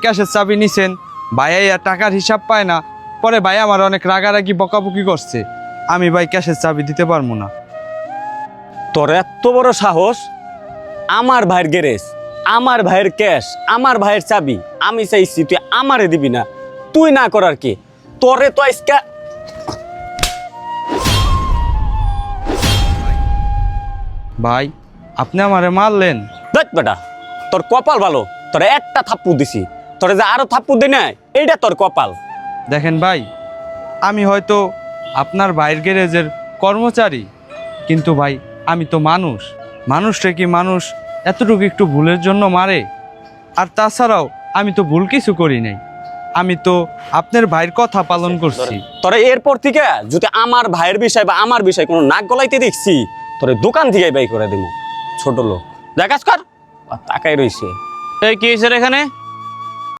ক্যাশের চাবি নিছেন, ভাইয়া টাকার হিসাব পায় না, পরে ভাই আমার অনেক রাগারাগি বকাবকি করছে। আমি ভাই ক্যাশের চাবি দিতে পারবো না। তোর এত বড় সাহস! আমার ভাইয়ের গ্যারেজ, আমার ভাইয়ের ক্যাশ, আমার ভাইয়ের চাবি আমি চাইছি, তুই আমারে দিবি না? তুই না করার কি? তোরে তো আজকে ভাই আপনি আমারে মারলেন। দেখ বেটা, তোর কপাল ভালো, তোর একটা থাপ্পড় দিছি, তোরে যে আরো থাপ্পড় দিই না, এইটা তোর কপাল। দেখেন ভাই, আমি হয়তো আপনার ভাইয়ের গ্যারেজের কর্মচারী, কিন্তু ভাই আমি তো মানুষ। মানুষটা কি মানুষ এতটুকু একটু ভুলের জন্য মারে? আর তাছাড়াও আমি তো ভুল কিছু করি নাই, আমি তো আপনার ভাইয়ের কথা পালন করছি। তোরে এরপর থেকে যদি আমার ভাইয়ের বিষয় বা আমার বিষয় কোনো নাক গলাইতে দেখছি, তোরে দোকান থেকে বাই করে দেবো। ছোট লোক, দেখাস কর, আর তাকাই রইছে। এই কি হয়েছে রে এখানে?